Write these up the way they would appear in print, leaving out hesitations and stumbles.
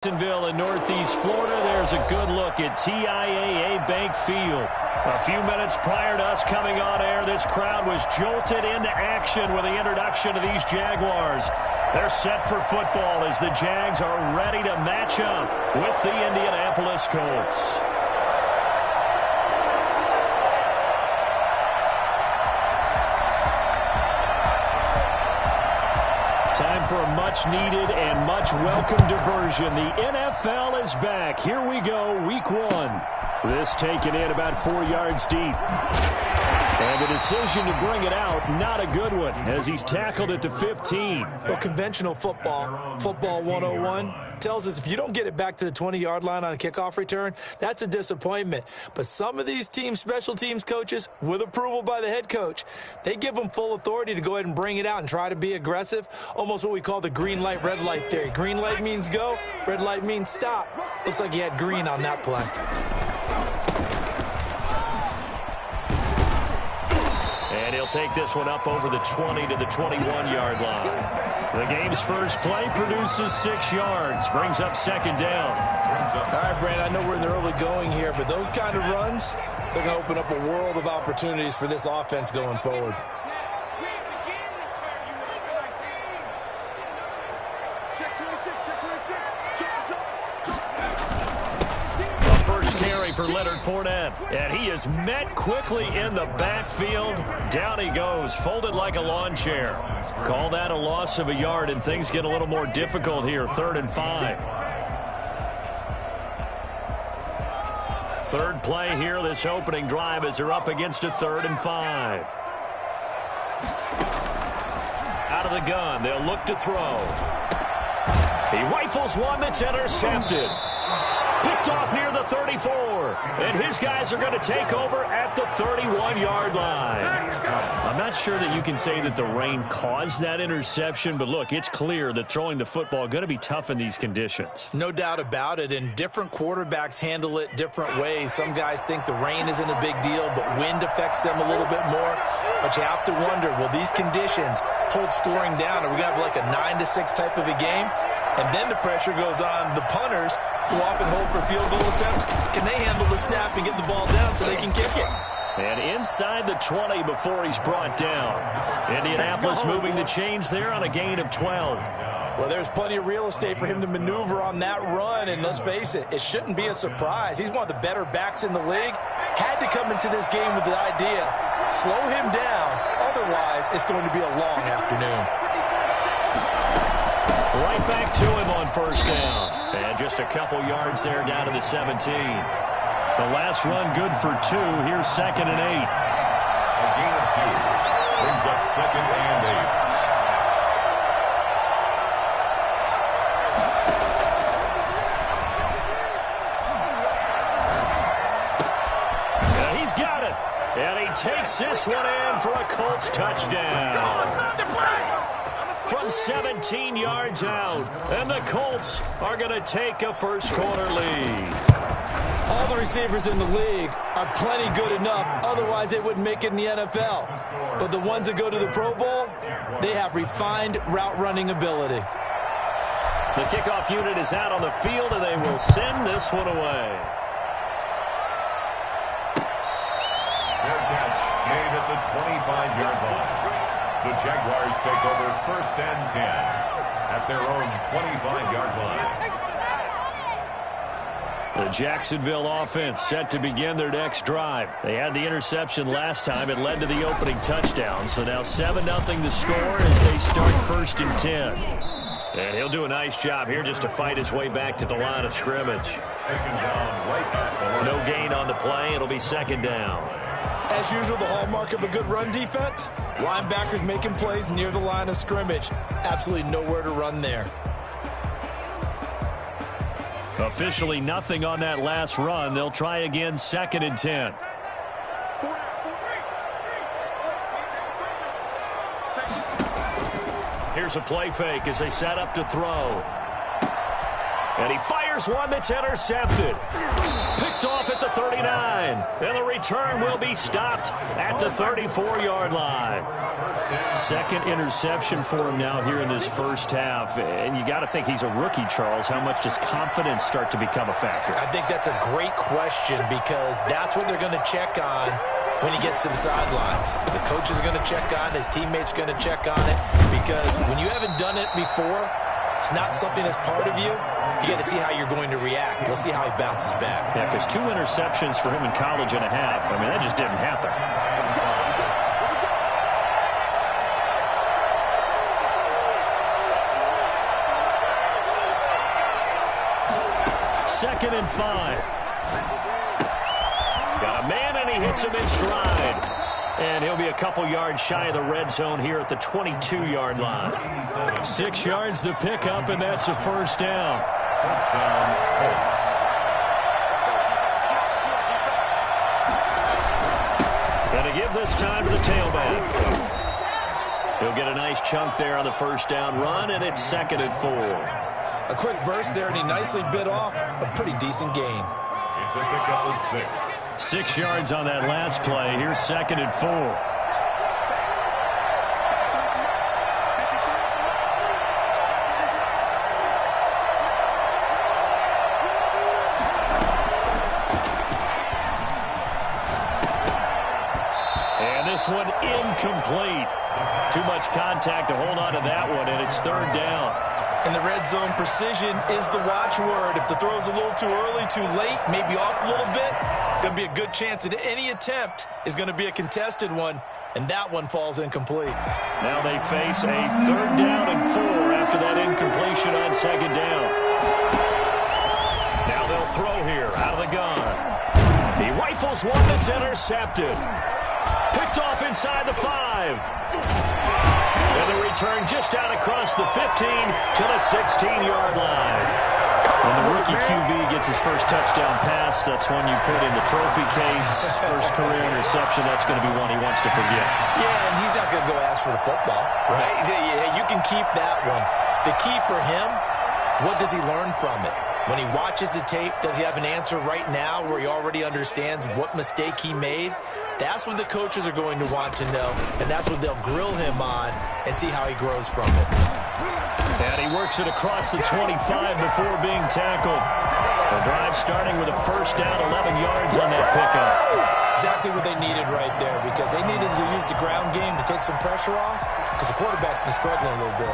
Jacksonville in Northeast Florida. There's a good look at TIAA Bank Field. A few minutes prior to us coming on air, this crowd was jolted into action with the introduction of these Jaguars. They're set for football as the Jags are ready to match up with the Indianapolis Colts. Time for a much-needed and much-welcome diversion. The NFL is back. Here we go, Week 1. This taken in about 4 yards deep. And the decision to bring it out, not a good one, as he's tackled at the 15. Well, conventional football 101, tells us if you don't get it back to the 20-yard line on a kickoff return, that's a disappointment. But some of these special teams coaches, with approval by the head coach, they give them full authority to go ahead and bring it out and try to be aggressive, almost what we call the green light, red light theory. Green light means go, red light means stop. Looks like he had green on that play. And he'll take this one up over the 20 to the 21-yard line. The game's first play produces 6 yards, brings up second down. All right, Brandon, I know we're in the early going here, but those kind of runs, they're going to open up a world of opportunities for this offense going forward. For Leonard Fournette, and he is met quickly in the backfield. Down he goes, folded like a lawn chair. Call that a loss of a yard, and things get a little more difficult here. 3rd and 5. Third play here, this opening drive, as they're up against a 3rd and 5. Out of the gun, they'll look to throw. He rifles one that's intercepted. Picked off near the 34, and his guys are going to take over at the 31-yard line. I'm not sure that you can say that the rain caused that interception, but look, it's clear that throwing the football is going to be tough in these conditions. No doubt about it, and different quarterbacks handle it different ways. Some guys think the rain isn't a big deal, but wind affects them a little bit more. But you have to wonder, will these conditions hold scoring down? Are we going to have like a 9-6 type of a game? And then the pressure goes on the punters, who often hold for field goal attempts. Can they handle the snap and get the ball down so they can kick it? And inside the 20 before he's brought down. Indianapolis moving the chains there on a gain of 12. Well, there's plenty of real estate for him to maneuver on that run, and let's face it, it shouldn't be a surprise. He's one of the better backs in the league. Had to come into this game with the idea, slow him down, otherwise it's going to be a long afternoon. Right back to him on first down. And just a couple yards there down to the 17. The last run good for 2. Here's 2nd and 8. A gain of 2 brings up 2nd and 8. And he's got it. And he takes this one in for a Colts touchdown. From 17 yards out, and the Colts are going to take a first-quarter lead. All the receivers in the league are plenty good enough, otherwise they wouldn't make it in the NFL. But the ones that go to the Pro Bowl, they have refined route-running ability. The kickoff unit is out on the field, and they will send this one away. Their catch made at the 25-yard line. The Jaguars take over 1st and 10 at their own 25-yard line. The Jacksonville offense set to begin their next drive. They had the interception last time. It led to the opening touchdown. So now 7-0 to score as they start 1st and 10. And he'll do a nice job here just to fight his way back to the line of scrimmage. Taken down right at the line. No gain on the play. It'll be 2nd down. As usual, the hallmark of a good run defense, linebackers making plays near the line of scrimmage. Absolutely nowhere to run there. Officially nothing on that last run. They'll try again, 2nd and 10. Here's a play fake as they set up to throw. And he fires one that's intercepted. Picked off at the 39. And the return will be stopped at the 34-yard line. Second interception for him now here in this first half. And you got to think he's a rookie, Charles. How much does confidence start to become a factor? I think that's a great question because that's what they're going to check on when he gets to the sidelines. The coach is going to check on, his teammates going to check on it, because when you haven't done it before, it's not something that's part of you. You got to see how you're going to react. Let's see how he bounces back. Yeah, because 2 interceptions for him in college and a half. I mean, that just didn't happen. Second and 5. Got a man, and he hits him in stride. And he'll be a couple yards shy of the red zone here at the 22-yard line. 6 yards the pickup, and that's a first down. First down, Colts. Going to give this time to the tailback. He'll get a nice chunk there on the first down run, and it's 2nd and 4. A quick burst there, and he nicely bit off a pretty decent gain. It's a pickup of 6. 6 yards on that last play. Here's 2nd and 4. And this one incomplete. Too much contact to hold on to that one, and it's 3rd down. And the red zone precision is the watchword. If the throw's a little too early, too late, maybe off a little bit, going to be a good chance that any attempt is going to be a contested one, and that one falls incomplete. Now they face a 3rd down and 4 after that incompletion on 2nd down. Now they'll throw here out of the gun. He rifles one that's intercepted. Picked off inside the 5. And the return just out across the 15 to the 16-yard line. When the rookie QB gets his first touchdown pass, that's one you put in the trophy case. First career interception, that's going to be one he wants to forget. Yeah, and he's not going to go ask for the football, right? Yeah, you can keep that one. The key for him, what does he learn from it? When he watches the tape, does he have an answer right now where he already understands what mistake he made? That's what the coaches are going to want to know, and that's what they'll grill him on and see how he grows from it. And he works it across the 25 before being tackled. The drive starting with a first down, 11 yards on that pickup. Exactly what they needed right there, because they needed to use the ground game to take some pressure off, because the quarterback's been struggling a little bit.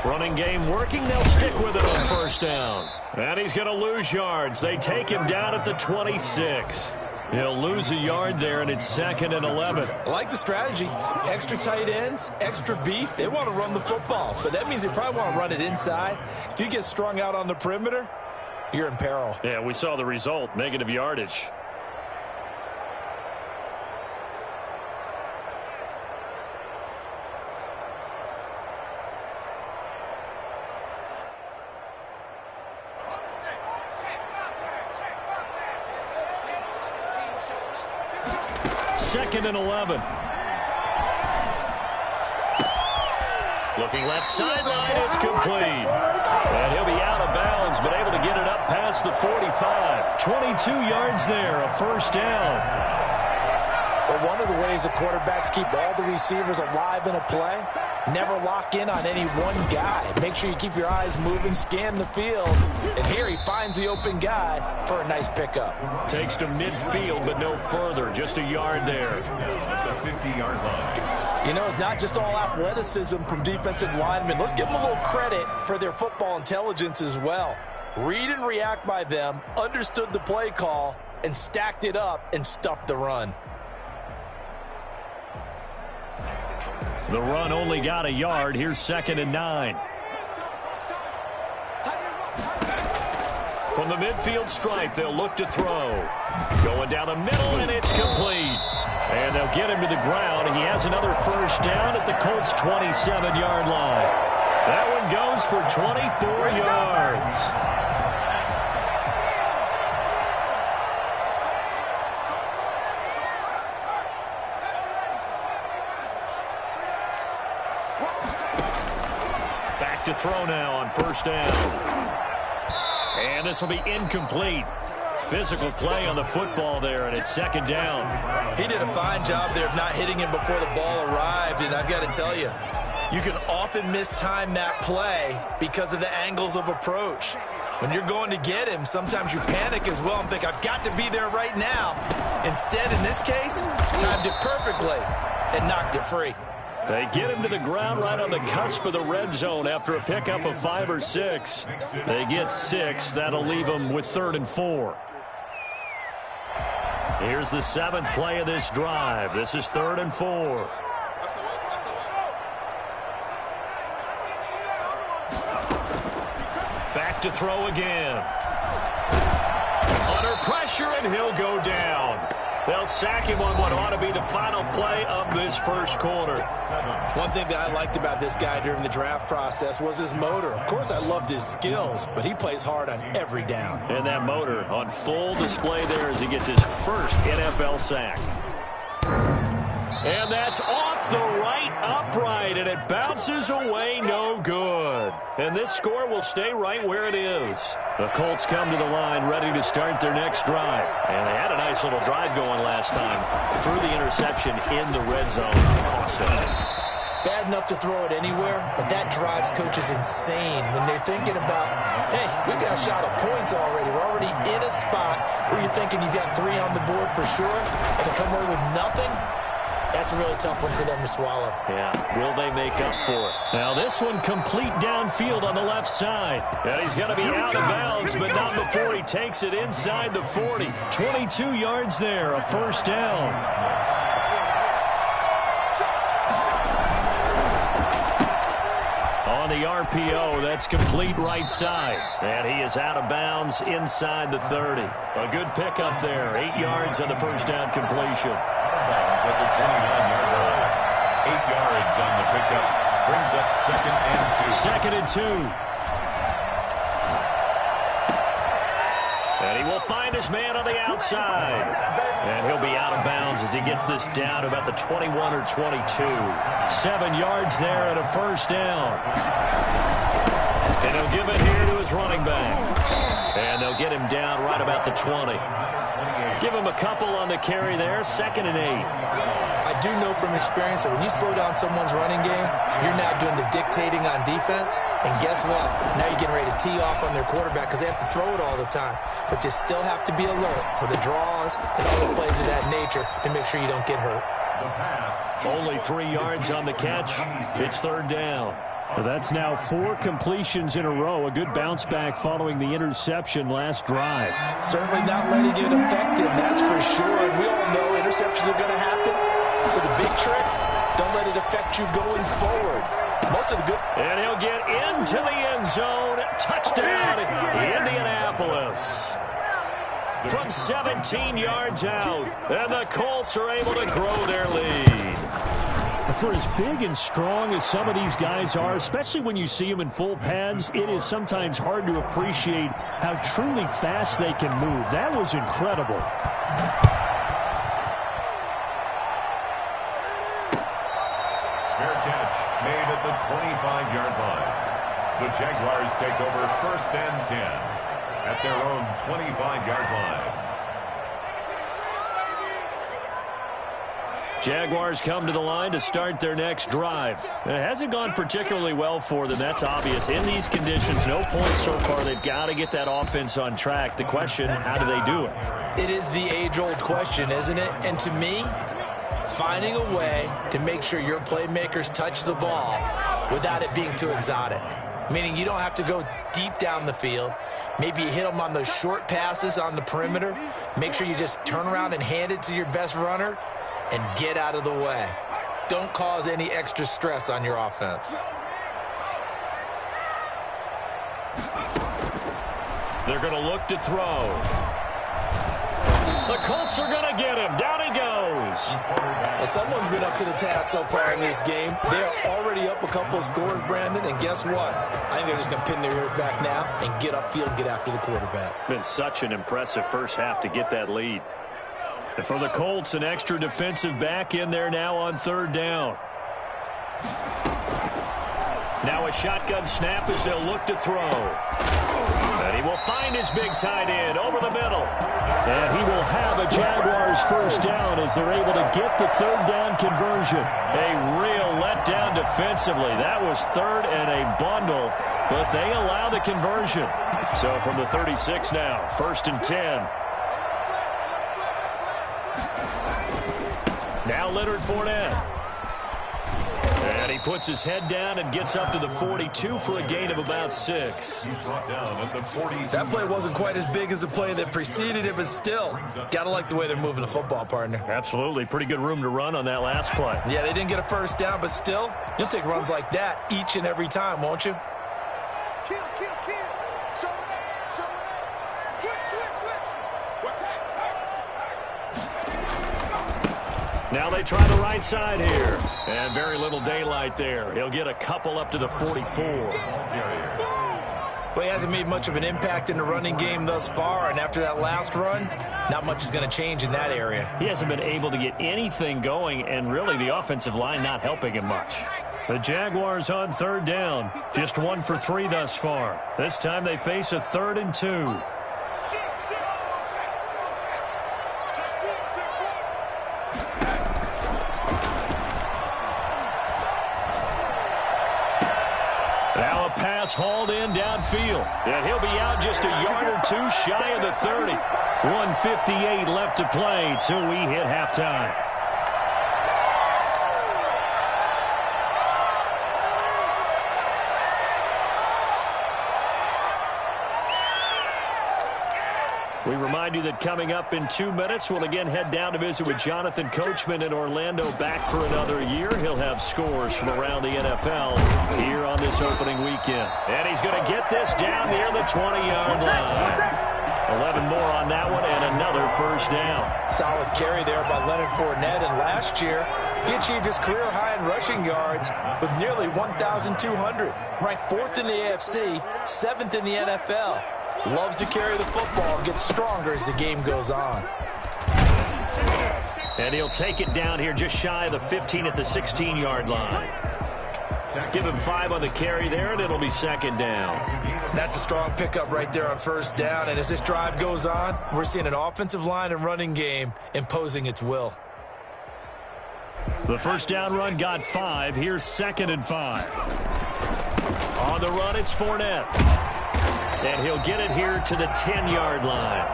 Running game working. They'll stick with it on first down. And he's going to lose yards. They take him down at the 26. He'll lose a yard there, and it's 2nd and 11. I like the strategy. Extra tight ends, extra beef. They want to run the football, but that means they probably want to run it inside. If you get strung out on the perimeter, you're in peril. Yeah, we saw the result, negative yardage. Second and 11. Looking left sideline, it's complete. And he'll be out of bounds, but able to get it up past the 45. 22 yards there, a first down. Well, one of the ways the quarterbacks keep all the receivers alive in a play, never lock in on any one guy. Make sure you keep your eyes moving, scan the field. And here he finds the open guy for a nice pickup. Takes to midfield, but no further. Just a yard there. The 50-yard line. You know, it's not just all athleticism from defensive linemen. Let's give them a little credit for their football intelligence as well. Read and react by them, understood the play call, and stacked it up and stuffed the run. The run only got a yard. Here's 2nd and 9. From the midfield stripe, they'll look to throw. Going down the middle, and it's complete. And they'll get him to the ground. He has another first down at the Colts' 27-yard line. That one goes for 24 yards. Back to throw now on first down. And this will be incomplete. Physical play on the football there, and it's second down. He did a fine job there of not hitting him before the ball arrived, and I've got to tell you, you can often mistime that play because of the angles of approach. When you're going to get him, sometimes you panic as well and think, I've got to be there right now. Instead, in this case, timed it perfectly and knocked it free. They get him to the ground right on the cusp of the red zone after a pickup of 5 or 6. They get 6. That'll leave them with 3rd and 4. Here's the 7th play of this drive. This is 3rd and 4. Back to throw again. Under pressure, and he'll go down. They'll sack him on what ought to be the final play of this first quarter. One thing that I liked about this guy during the draft process was his motor. Of course, I loved his skills, but he plays hard on every down. And that motor on full display there as he gets his first NFL sack. And that's off the right upright, and it bounces away no good. And this score will stay right where it is. The Colts come to the line ready to start their next drive. And they had a nice little drive going last time. Threw the interception in the red zone. Cost them. Bad enough to throw it anywhere, but that drives coaches insane when they're thinking about, hey, we got a shot at points already. We're already in a spot where you're thinking you got 3 on the board for sure, and to come away with nothing, that's a really tough one for them to swallow. Yeah, will they make up for it? Now this one complete downfield on the left side. And he's going to be out of bounds, but not before he takes it inside the 40. 22 yards there, a first down. On the RPO, that's complete right side. And he is out of bounds inside the 30. A good pickup there. 8 yards on the first down completion. At the 29-yard line. 8 yards on the pickup. Brings up 2nd and 2. 2nd and 2. And he will find his man on the outside. And he'll be out of bounds as he gets this down to about the 21 or 22. 7 yards there and a first down. And he'll give it here to his running back. And they'll get him down right about the 20. Give him a couple on the carry there. 2nd and 8. I do know from experience that when you slow down someone's running game, you're now doing the dictating on defense. And guess what? Now you're getting ready to tee off on their quarterback because they have to throw it all the time. But you still have to be alert for the draws and other plays of that nature to make sure you don't get hurt. Only 3 yards on the catch. It's 3rd down. That's now 4 completions in a row. A good bounce back following the interception last drive. Certainly not letting it affect him, that's for sure. And we all know interceptions are going to happen. So the big trick, don't let it affect you going forward. Most of the good. And he'll get into the end zone. Touchdown, Indianapolis. From 17 yards out. And the Colts are able to grow their lead. For as big and strong as some of these guys are, especially when you see them in full pads, it is sometimes hard to appreciate how truly fast they can move. That was incredible. Fair catch made at the 25-yard line. The Jaguars take over 1st and 10 at their own 25-yard line. Jaguars come to the line to start their next drive. It hasn't gone particularly well for them. That's obvious. In these conditions, no points so far. They've got to get that offense on track. The question, how do they do it? It is the age-old question, isn't it? And to me, finding a way to make sure your playmakers touch the ball without it being too exotic. Meaning you don't have to go deep down the field. Maybe you hit them on those short passes on the perimeter. Make sure you just turn around and hand it to your best runner and get out of the way. Don't cause any extra stress on your offense. They're going to look to throw. The Colts are going to get him. Down he goes. Well, someone's been up to the task so far in this game. They are already up a couple of scores, Brandon, and guess what? I think they're just going to pin their ears back now and get upfield and get after the quarterback. Been such an impressive first half to get that lead. And for the Colts, an extra defensive back in there now on third down. Now a shotgun snap as they'll look to throw. And he will find his big tight end over the middle. And he will have a Jaguars first down as they're able to get the third down conversion. A real letdown defensively. That was third and a bundle, but they allow the conversion. So from the 36 now, 1st and 10. Now Leonard Fournette. And he puts his head down and gets up to the 42 for a gain of about 6. That play wasn't quite as big as the play that preceded it, but still, got to like the way they're moving the football, partner. Absolutely. Pretty good room to run on that last play. Yeah, they didn't get a first down, but still, you'll take runs like that each and every time, won't you? Kill. Switch. What's that? Now they try the right side here. And very little daylight there. He'll get a couple up to the 44. Well, he hasn't made much of an impact in the running game thus far, and after that last run, not much is going to change in that area. He hasn't been able to get anything going, and really the offensive line not helping him much. The Jaguars on third down. Just 1 for 3 thus far. This time they face a 3rd and 2. Now a pass hauled in downfield. And he'll be out just a yard or two shy of the 30. 1:58 left to play till we hit halftime. We remind you that coming up in 2 minutes, we'll again head down to visit with Jonathan Coachman in Orlando, back for another year. He'll have scores from around the NFL here on this opening weekend. And he's going to get this down near the 20-yard line. 11 more on that one and another first down. Solid carry there by Leonard Fournette, and last year he achieved his career high in rushing yards with nearly 1,200. Ranked 4th in the AFC, 7th in the NFL. Loves to carry the football and gets stronger as the game goes on. And he'll take it down here just shy of the 15 at the 16-yard line. Give him 5 on the carry there, and it'll be 2nd down. That's a strong pickup right there on 1st down, and as this drive goes on, we're seeing an offensive line and running game imposing its will. The first down run got 5. Here's 2nd and 5. On the run, it's Fournette. And he'll get it here to the 10-yard line.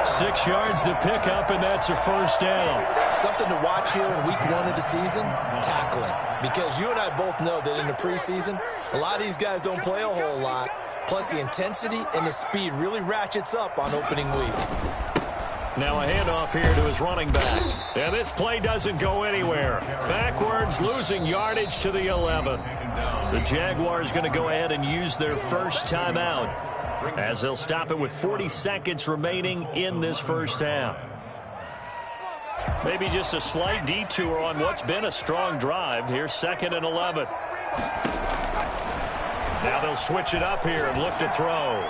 6 yards to pick up, and that's a first down. Something to watch here in week 1 of the season, tackling. Because you and I both know that in the preseason, a lot of these guys don't play a whole lot. Plus, the intensity and the speed really ratchets up on opening week. Now a handoff here to his running back. And this play doesn't go anywhere. Backwards, losing yardage to the 11. The Jaguars going to go ahead and use their first timeout, as they'll stop it with 40 seconds remaining in this first half. Maybe just a slight detour on what's been a strong drive. Here's 2nd and 11. Now they'll switch it up here and look to throw.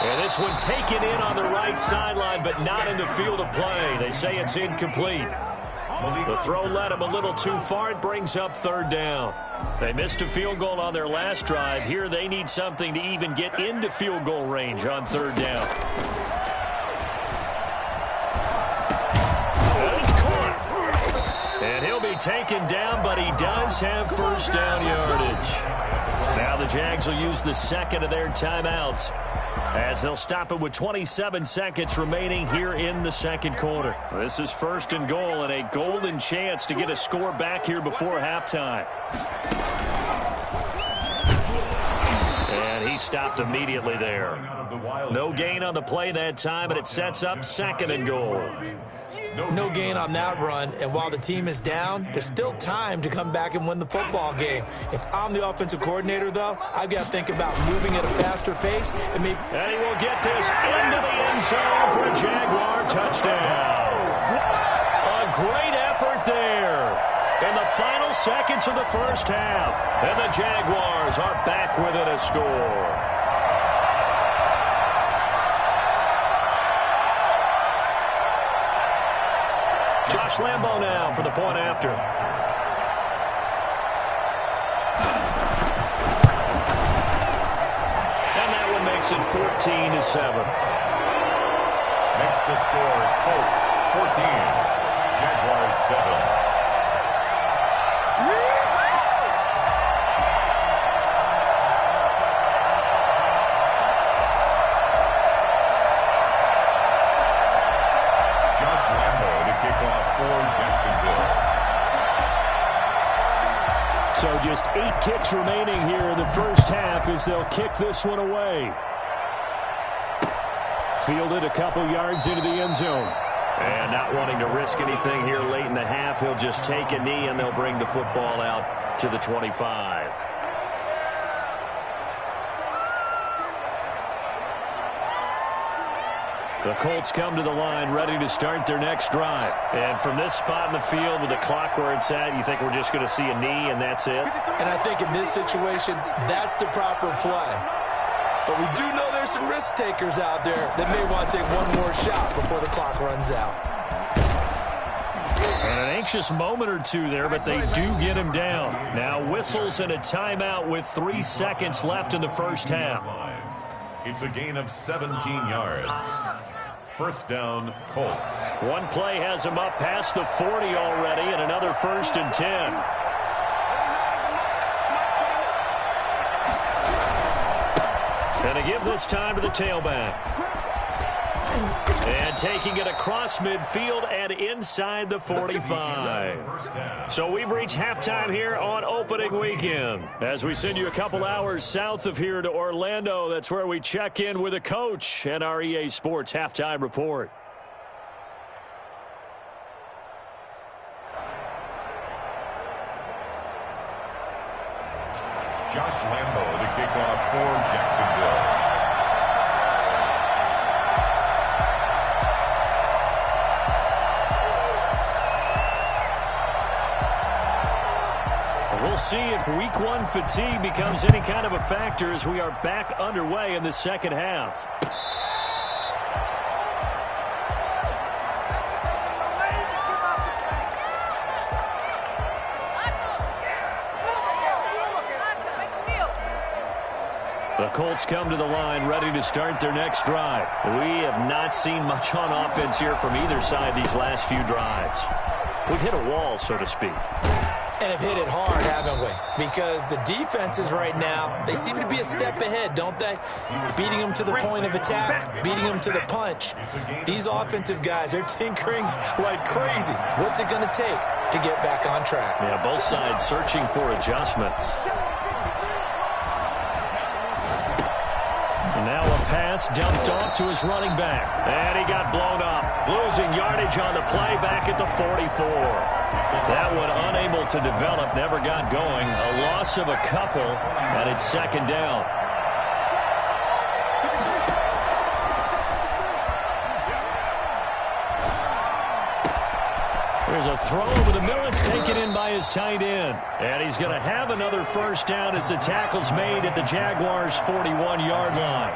And this one taken in on the right sideline, but not in the field of play. They say it's incomplete. The throw led him a little too far. It brings up 3rd down. They missed a field goal on their last drive. Here they need something to even get into field goal range on 3rd down. And it's caught. And he'll be taken down, but he does have first down yardage. Now the Jags will use the 2nd of their timeouts, as they'll stop it with 27 seconds remaining here in the 2nd quarter. This is 1st and goal, and a golden chance to get a score back here before halftime. And he stopped immediately there. No gain on the play that time, and it sets up 2nd and goal. No gain on that run, and while the team is down, there's still time to come back and win the football game. If I'm the offensive coordinator, though, I've got to think about moving at a faster pace. And he will get this into the end zone for a Jaguar touchdown. A great effort there in the final seconds of the first half. And the Jaguars are back within a score. Josh Lambo now for the point after. And that one makes it 14-7. Makes the score Colts 14, Jaguars 7. So just 8 ticks remaining here in the first half as they'll kick this one away. Fielded a couple yards into the end zone. And not wanting to risk anything here late in the half, he'll just take a knee and they'll bring the football out to the 25. The Colts come to the line ready to start their next drive. And from this spot in the field with the clock where it's at, you think we're just going to see a knee and that's it? And I think in this situation, that's the proper play. But we do know there's some risk takers out there that may want to take one more shot before the clock runs out. And an anxious moment or two there, but they do get him down. Now whistles and a timeout with 3 seconds left in the first half. It's a gain of 17 yards. First down, Colts. One play has him up past the 40 already, and another 1st and 10. And to give this time to the tailback. And taking it across midfield and inside the 45. So we've reached halftime here on opening weekend. As we send you a couple hours south of here to Orlando, that's where we check in with a coach and our EA Sports halftime report. Josh Lambo to kick off for Jacksonville. We'll see if week 1 fatigue becomes any kind of a factor as we are back underway in the second half. The Colts come to the line ready to start their next drive. We have not seen much on offense here from either side these last few drives. We've hit a wall, so to speak. And have hit it hard, haven't we? Because the defenses right now, they seem to be a step ahead, don't they? Beating them to the point of attack, beating them to the punch. These offensive guys, they're tinkering like crazy. What's it going to take to get back on track? Yeah, both sides searching for adjustments. And now a pass dumped off to his running back. And he got blown up. Losing yardage on the play back at the 44. That one unable to develop, never got going. A loss of a couple, and it's second down. There's a throw over the middle. It's taken in by his tight end. And he's going to have another first down as the tackle's made at the Jaguars' 41-yard line.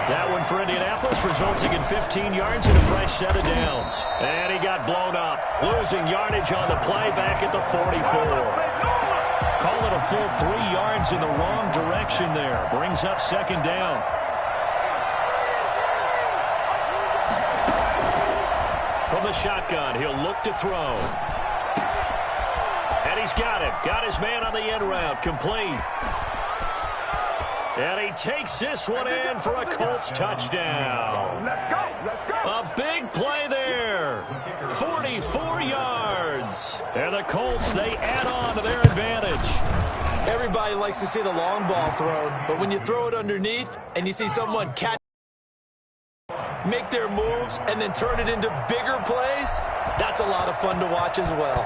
That one for Indianapolis resulting in 15 yards and a fresh set of downs. And he got blown up, losing yardage on the play back at the 44. Call it a full 3 yards in the wrong direction there. Brings up second down. From the shotgun, he'll look to throw. And he's got it. Got his man on the end route. Complete. And he takes this one in for a Colts touchdown. A big play there. 44 yards. And the Colts, they add on to their advantage. Everybody likes to see the long ball thrown, but when you throw it underneath and you see someone make their moves and then turn it into bigger plays, that's That's a lot of fun to watch as well.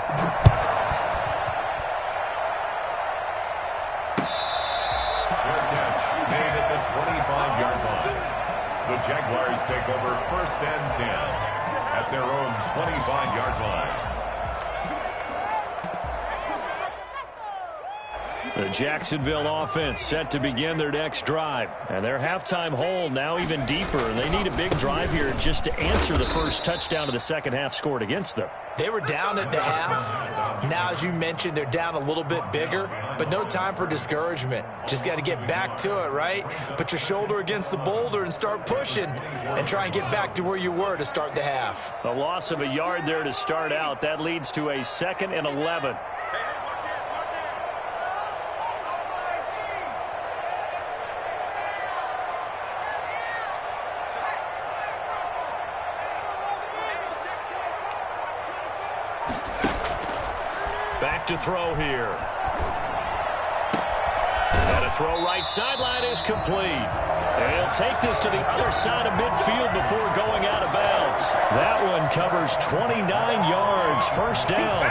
Fair catch made at the 25-yard line. The Jaguars take over 1st and 10 at their own 25-yard line. The Jacksonville offense set to begin their next drive. And their halftime hole now even deeper. They need a big drive here just to answer the first touchdown of the second half scored against them. They were down at the half. Now, as you mentioned, they're down a little bit bigger, but no time for discouragement. Just got to get back to it, right? Put your shoulder against the boulder and start pushing and try and get back to where you were to start the half. A loss of a yard there to start out. That leads to a 2nd and 11. Back to throw here. And a throw right sideline is complete. And he'll take this to the other side of midfield before going out of bounds. That one covers 29 yards. First down.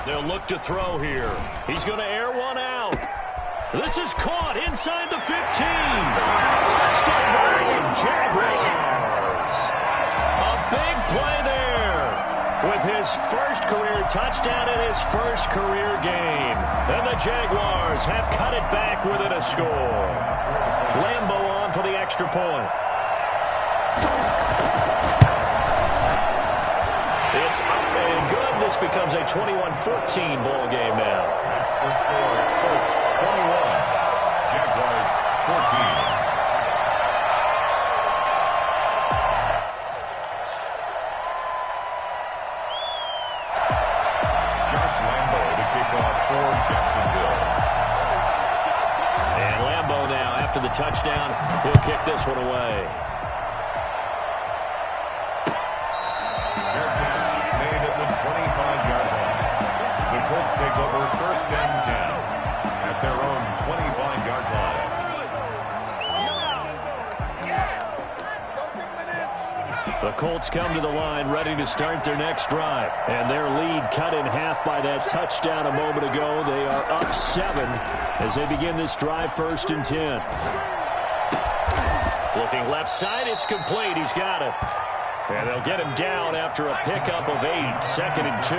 They'll look to throw here. He's going to air one out. This is caught inside the 15. Touchdown, Jaguars. A big play there with his first career touchdown in his first career game. And the Jaguars have cut it back within a score. Lambo on for the extra point. It's up and good. This becomes a 21-14 ball game now. That's the score. Colts 21, Jaguars 14. Josh Lambo to kick off for Jacksonville. And Lambo now, after the touchdown, he'll kick this one away. Colts take over 1st and 10 at their own 25-yard line. The Colts come to the line ready to start their next drive. And their lead cut in half by that touchdown a moment ago. They are up 7 as they begin this drive 1st and 10. Looking left side, it's complete. He's got it. And they'll get him down after a pickup of 8, 2nd and 2.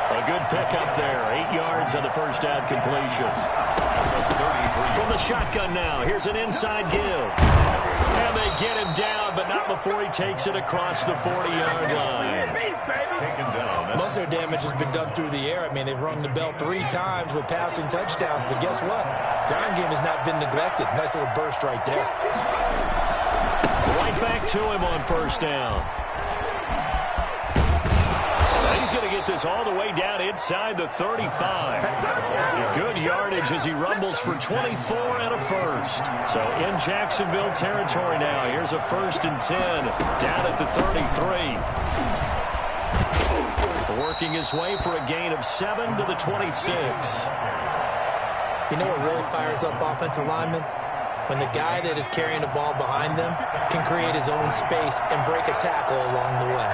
A good pickup there. 8 yards on the first down completion. From the shotgun now. Here's an inside give. And they get him down, but not before he takes it across the 40-yard line. Taken down. Most of their damage has been done through the air. I mean, they've rung the bell 3 times with passing touchdowns, but guess what? Ground game has not been neglected. Nice little burst right there. Right back to him on first down. He's going to get this all the way down inside the 35. Good yardage as he rumbles for 24 and a first. So in Jacksonville territory now. Here's a 1st and 10 down at the 33. Working his way for a gain of 7 to the 26. You know what really fires up offensive linemen? When the guy that is carrying the ball behind them can create his own space and break a tackle along the way.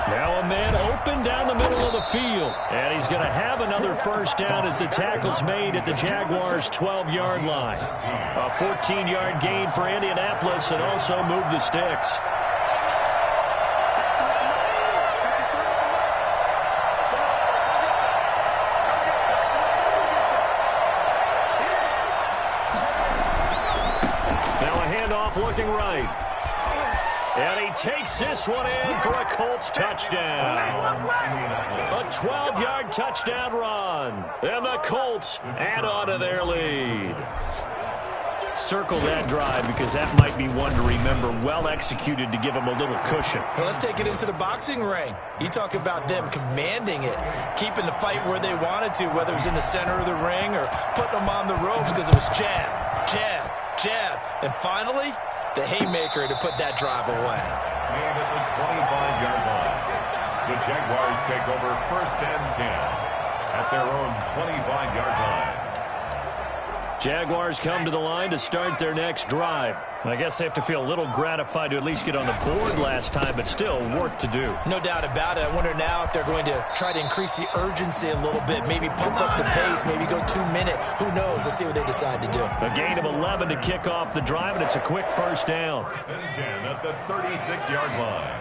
Now a man open down the middle of the field. And he's going to have another first down as the tackle's made at the Jaguars' 12-yard line. A 14-yard gain for Indianapolis and also move the sticks. Now a handoff looking right. And he takes this one in for a Colts touchdown. A 12-yard touchdown run. And the Colts add on to their lead. Circle that drive because that might be one to remember. Well executed to give them a little cushion. Well, let's take it into the boxing ring. You talk about them commanding it, keeping the fight where they wanted to, whether it was in the center of the ring or putting them on the ropes because it was jab, jab, jab. And finally, the haymaker to put that drive away. made at the 25-yard line. The Jaguars take over 1st and 10 at their own 25-yard line. Jaguars come to the line to start their next drive. I guess they have to feel a little gratified to at least get on the board last time, but still work to do. No doubt about it. I wonder now if they're going to try to increase the urgency a little bit, maybe pump up the pace, maybe go 2 minute. Who knows? Let's see what they decide to do. A gain of 11 to kick off the drive, and it's a quick first down. 1st and 10 at the 36-yard line.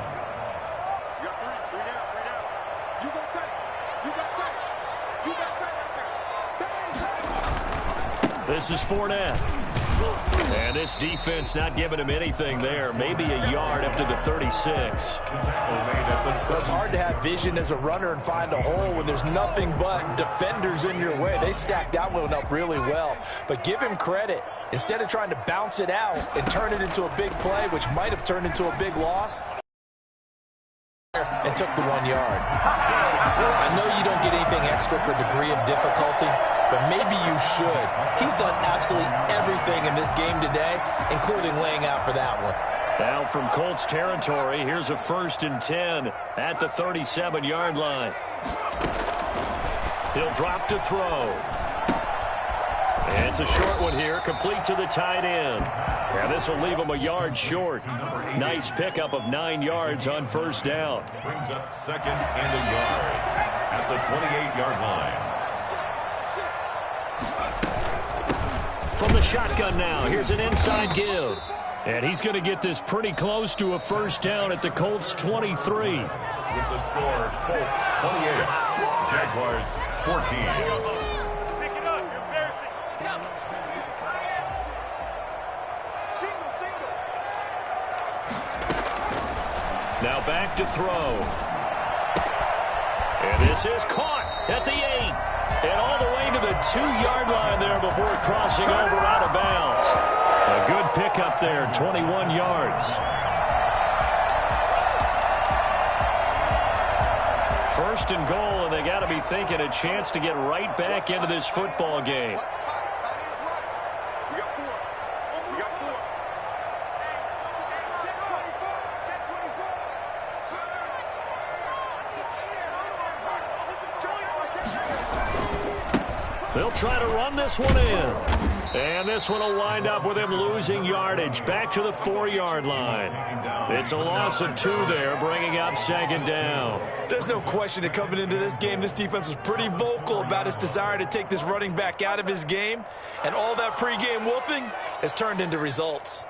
You got three down. You got take. You got take. You got take. This is Fournette. And this defense not giving him anything there. Maybe a yard up to the 36. It's hard to have vision as a runner and find a hole when there's nothing but defenders in your way. They stacked that one up really well. But give him credit. Instead of trying to bounce it out and turn it into a big play, which might have turned into a big loss, and took the 1 yard. I know you don't get anything extra for degree of difficulty, but maybe you should. He's done absolutely everything in this game today, including laying out for that one. Now from Colts territory, here's a 1st and 10 at the 37-yard line. He'll drop to throw. And it's a short one here, complete to the tight end. And this will leave him a yard short. Nice pickup of 9 yards on 1st down. Brings up 2nd and a yard at the 28-yard line. From the shotgun now, here's an inside give. And he's going to get this pretty close to a 1st down at the Colts 23. With the score, Colts 28, Jaguars 14. Now back to throw. And this is caught at the 8. And all the way to the 2-yard line there before crossing over out of bounds. A good pickup there, 21 yards. 1st and goal, and they got to be thinking a chance to get right back into this football game. They'll try to run this one in. And this one will wind up with him losing yardage back to the 4-yard line. It's a loss of 2 there, bringing up 2nd down. There's no question that coming into this game, this defense was pretty vocal about its desire to take this running back out of his game. And all that pregame whooping has turned into results.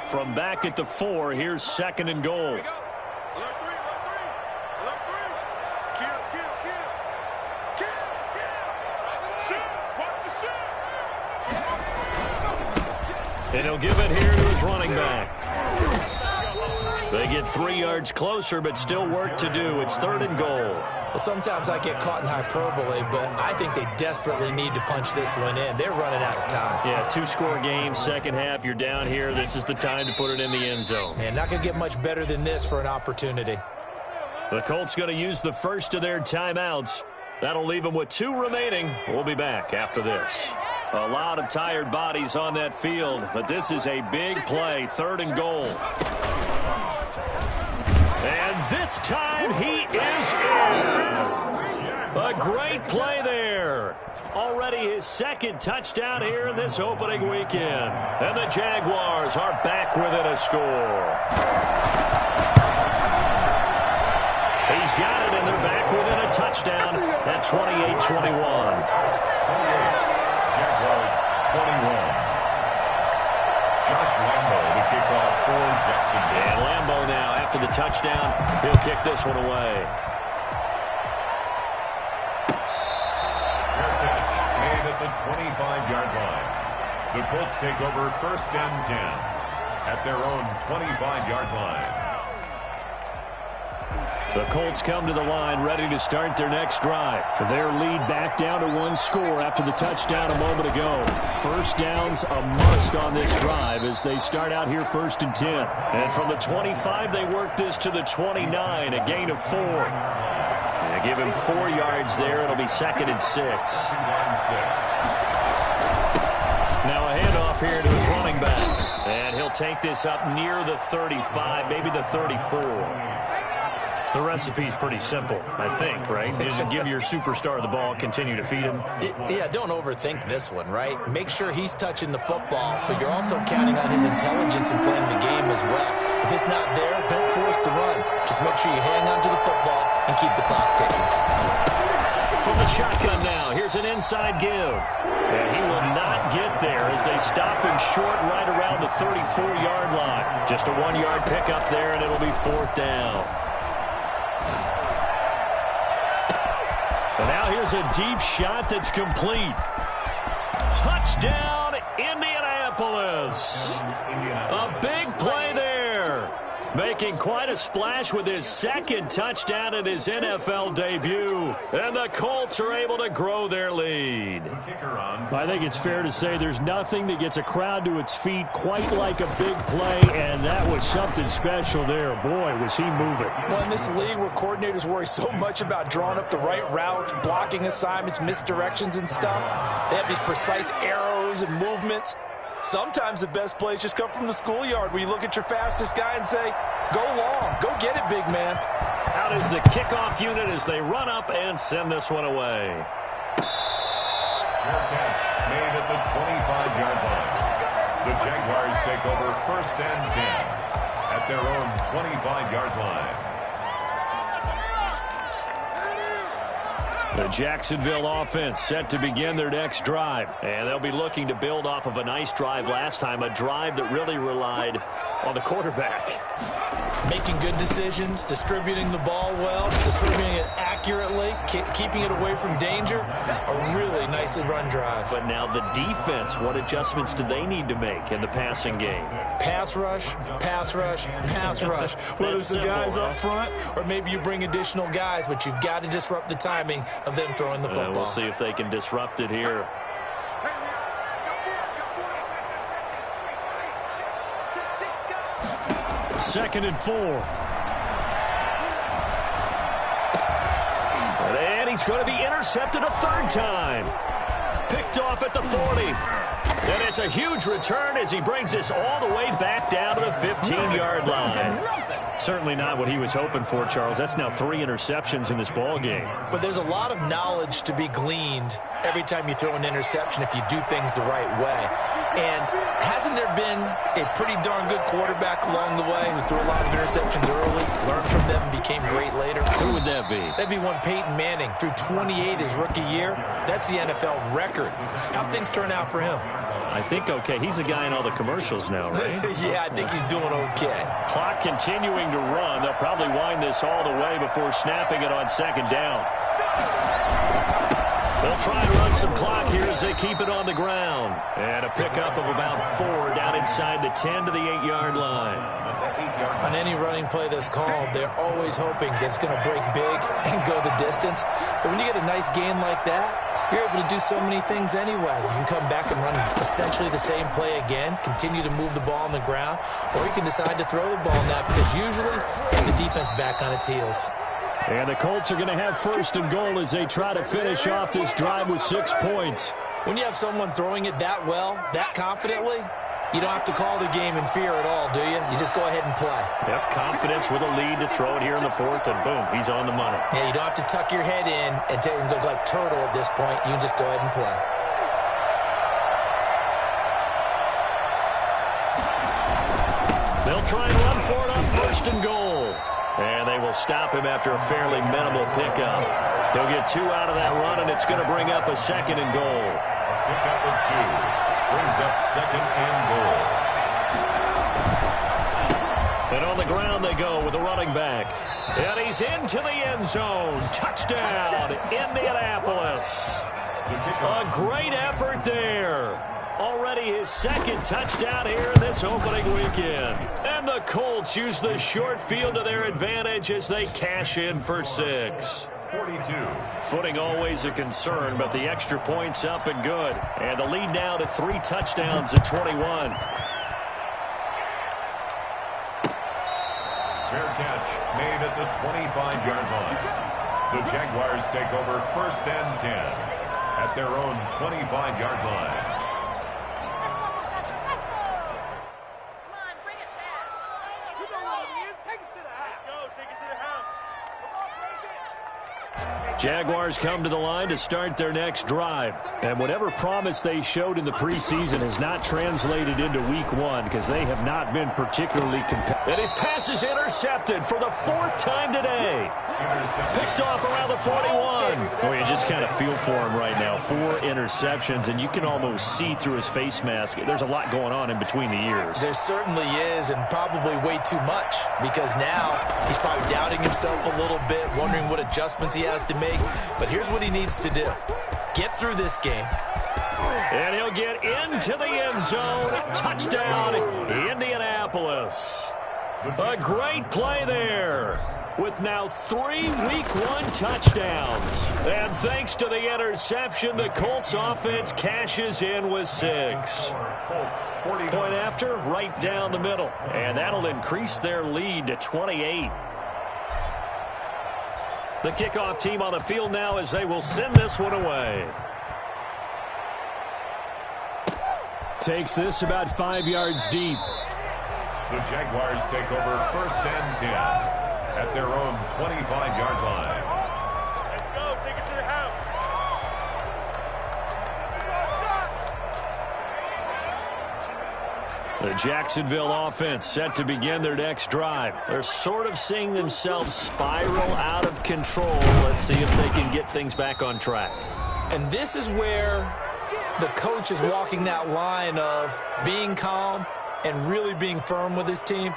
From back at the 4, here's 2nd and goal. And he'll give it here to his running back. They get 3 yards closer, but still work to do. It's 3rd and goal. Well, sometimes I get caught in hyperbole, but I think they desperately need to punch this one in. They're running out of time. Yeah, 2-score game, second half. You're down here. This is the time to put it in the end zone. Man, not going to get much better than this for an opportunity. The Colts going to use the first of their timeouts. That'll leave them with 2 remaining. We'll be back after this. A lot of tired bodies on that field, but this is a big play, 3rd and goal. And this time he is in. A great play there. Already his 2nd touchdown here in this opening weekend. And the Jaguars are back within a score. He's got it, and they're back within a touchdown at 28-21. Jaguars 21. Josh Lambo to kick off for Jacksonville. And Lambo now, after the touchdown, he'll kick this one away. Fair catch made at the 25-yard line. The Colts take over 1st and 10 at their own 25-yard line. The Colts come to the line ready to start their next drive. Their lead back down to 1 score after the touchdown a moment ago. 1st down's a must on this drive as they start out here 1st and 10. And from the 25, they work this to the 29, a gain of 4. And give him 4 yards there. It'll be 2nd and 6. here to his running back. And he'll take this up near the 35, maybe the 34. The recipe's pretty simple, I think, right? Just give your superstar the ball, continue to feed him. Yeah, don't overthink this one, right? Make sure he's touching the football, but you're also counting on his intelligence in playing the game as well. If it's not there, don't force the run. Just make sure you hang on to the football and keep the clock ticking. From the shotgun now, here's an inside give. And he will not get there as they stop him short right around the 34-yard line. Just a 1-yard pickup there, and it'll be 4th down. And now here's a deep shot that's complete. Touchdown, Indianapolis. A big play there. Making quite a splash with his second touchdown in his NFL debut. And the Colts are able to grow their lead. I think it's fair to say there's nothing that gets a crowd to its feet quite like a big play, and that was something special there. Boy, was he moving. Well, in this league where coordinators worry so much about drawing up the right routes, blocking assignments, misdirections and stuff, they have these precise arrows and movements. Sometimes the best plays just come from the schoolyard where you look at your fastest guy and say, go long, go get it, big man. Out is the kickoff unit as they run up and send this one away. Fair catch made at the 25-yard line. The Jaguars take over 1st and 10 at their own 25-yard line. The Jacksonville offense set to begin their next drive. And they'll be looking to build off of a nice drive last time, a drive that really relied on the quarterback. Making good decisions, distributing the ball well, distributing it accurately, keeping it away from danger. A really nicely run drive. But now the defense, what adjustments do they need to make in the passing game? Pass rush, pass rush, pass rush. Whether it's the guys up front or maybe you bring additional guys, but you've got to disrupt the timing of them throwing the football. We'll see if they can disrupt it here. Second and 4. And he's going to be intercepted a 3rd time. Picked off at the 40. And it's a huge return as he brings this all the way back down to the 15-yard line. Certainly not what he was hoping for, Charles. That's now 3 interceptions in this ball game. But there's a lot of knowledge to be gleaned every time you throw an interception if you do things the right way. And hasn't there been a pretty darn good quarterback along the way who threw a lot of interceptions early, learned from them, and became great later? Who would that be? That'd be one Peyton Manning. Threw 28 his rookie year. That's the NFL record. How'd things turn out for him? I think okay. He's a guy in all the commercials now, right? Yeah, I think he's doing okay. Clock continuing to run. They'll probably wind this all the way before snapping it on 2nd down. They'll try to run some clock here as they keep it on the ground. And a pickup of about 4 down inside the 10 to the 8-yard line. On any running play that's called, they're always hoping that it's going to break big and go the distance. But when you get a nice gain like that, you're able to do so many things anyway. You can come back and run essentially the same play again, continue to move the ball on the ground, or you can decide to throw the ball now because usually you have the defense back on its heels. And the Colts are going to have 1st and goal as they try to finish off this drive with 6 points. When you have someone throwing it that well, that confidently, you don't have to call the game in fear at all, do you? You just go ahead and play. Yep, confidence with a lead to throw it here in the 4th, and boom, he's on the money. Yeah, you don't have to tuck your head in and go like turtle at this point. You can just go ahead and play. They'll try and run for it on 1st and goal. And they will stop him after a fairly minimal pickup. He'll get 2 out of that run, and it's going to bring up a 2nd and goal. A pickup of 2 brings up 2nd and goal. And on the ground they go with the running back. And he's into the end zone. Touchdown, Indianapolis. A great effort there. Already his 2nd touchdown here in this opening weekend. And the Colts use the short field to their advantage as they cash in for 6. 42. Footing always a concern, but the extra points up and good. And the lead now to 3 touchdowns at 21. Fair catch made at the 25-yard line. The Jaguars take over 1st and 10 at their own 25-yard line. Jaguars come to the line to start their next drive. And whatever promise they showed in the preseason has not translated into week one because they have not been particularly competitive. And his pass is intercepted for the 4th time today. Picked off around the 41. Oh, you just kind of feel for him right now. 4 interceptions, and you can almost see through his face mask. There's a lot going on in between the ears. There certainly is, and probably way too much, because now he's probably doubting himself a little bit, wondering what adjustments he has to make. But here's what he needs to do. Get through this game. And he'll get into the end zone. Touchdown, Indianapolis. A great play there, with now 3 Week 1 touchdowns. And thanks to the interception, the Colts offense cashes in with 6. Point after, right down the middle. And that'll increase their lead to 28. The kickoff team on the field now as they will send this one away. Takes this about 5 yards deep. The Jaguars take over 1st and 10 at their own 25-yard line. Let's go. Take it to the house. The Jacksonville offense set to begin their next drive. They're sort of seeing themselves spiral out of control. Let's see if they can get things back on track. And this is where the coach is walking that line of being calm and really being firm with his team.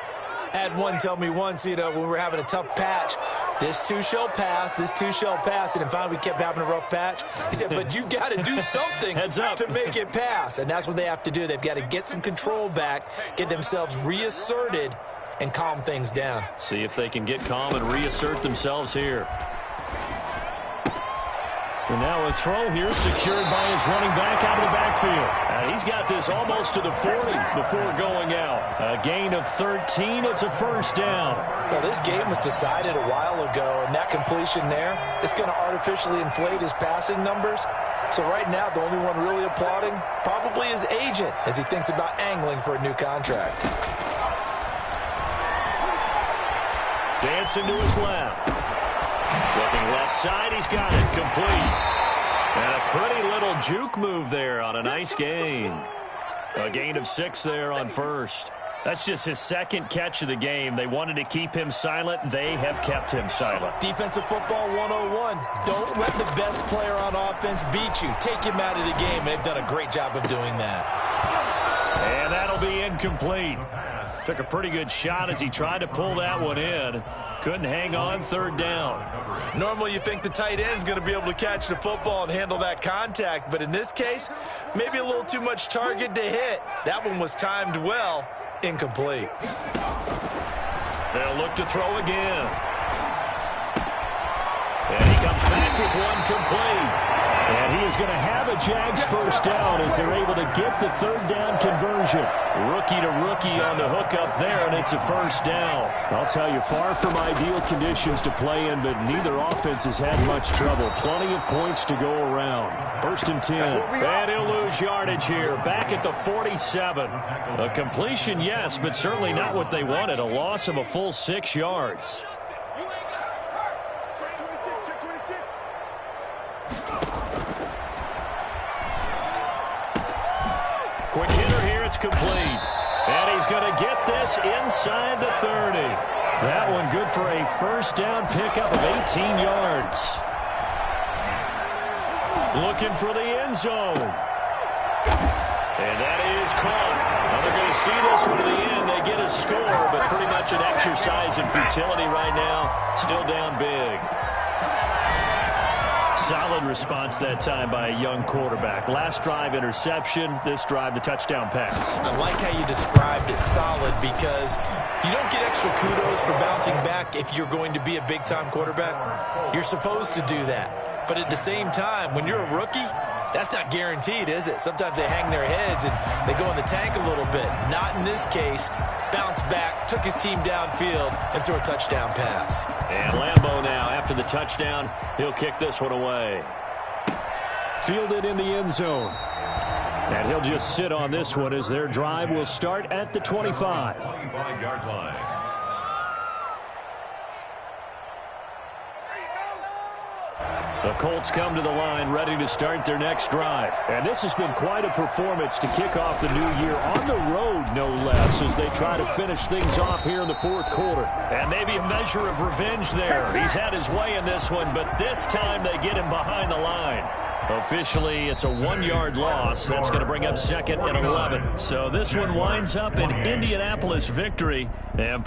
I had one tell me once, when we were having a tough patch, this too shall pass, this too shall pass. And finally we kept having a rough patch. He said, but you've got to do something to make it pass. And that's what they have to do. They've got to get some control back, get themselves reasserted, and calm things down. See if they can get calm and reassert themselves here. And now a throw here secured by his running back out of the backfield. He's got this almost to the 40 before going out. A gain of 13. It's a 1st down. Well, this game was decided a while ago, and that completion there is going to artificially inflate his passing numbers. So right now, the only one really applauding probably his agent as he thinks about angling for a new contract. Dancing to his left. Looking left side, he's got it complete. And a pretty little juke move there on a nice gain. A gain of 6 there on 1st. That's just his 2nd catch of the game. They wanted to keep him silent. They have kept him silent. Defensive football 101. Don't let the best player on offense beat you. Take him out of the game, and they've done a great job of doing that. And that'll be incomplete. Took a pretty good shot as he tried to pull that one in. Couldn't hang on, 3rd down. Normally you think the tight end's going to be able to catch the football and handle that contact, but in this case, maybe a little too much target to hit. That one was timed well. Incomplete. They'll look to throw again. And he comes back with one complete. And he is going to have a Jags 1st down as they're able to get the 3rd down conversion. Rookie to rookie on the hook up there, and it's a 1st down. I'll tell you, far from ideal conditions to play in, but neither offense has had much trouble. Plenty of points to go around. 1st and 10. And he'll lose yardage here, back at the 47. A completion, yes, but certainly not what they wanted. A loss of a full 6 yards. Quick hitter here, it's complete. And he's going to get this inside the 30. That one good for a 1st down pickup of 18 yards. Looking for the end zone. And that is caught. Now they're going to see this one to the end. They get a score, but pretty much an exercise in futility right now. Still down big. Solid response that time by a young quarterback. Last drive, interception. This drive, the touchdown pass. I like how you described it, solid, because you don't get extra kudos for bouncing back if you're going to be a big-time quarterback. You're supposed to do that. But at the same time, when you're a rookie, that's not guaranteed, is it? Sometimes they hang their heads and they go in the tank a little bit. Not in this case. Bounced back, took his team downfield, and threw a touchdown pass. And Lambeau now, after the touchdown, he'll kick this one away. Fielded in the end zone. And he'll just sit on this one as their drive will start at the 25. 25-yard line. The Colts come to the line ready to start their next drive. And this has been quite a performance to kick off the new year on the road, no less, as they try to finish things off here in the fourth quarter. And maybe a measure of revenge there. He's had his way in this one, but this time they get him behind the line. Officially, it's a 1-yard loss. That's going to bring up 2nd and 11. So this one winds up an Indianapolis victory. And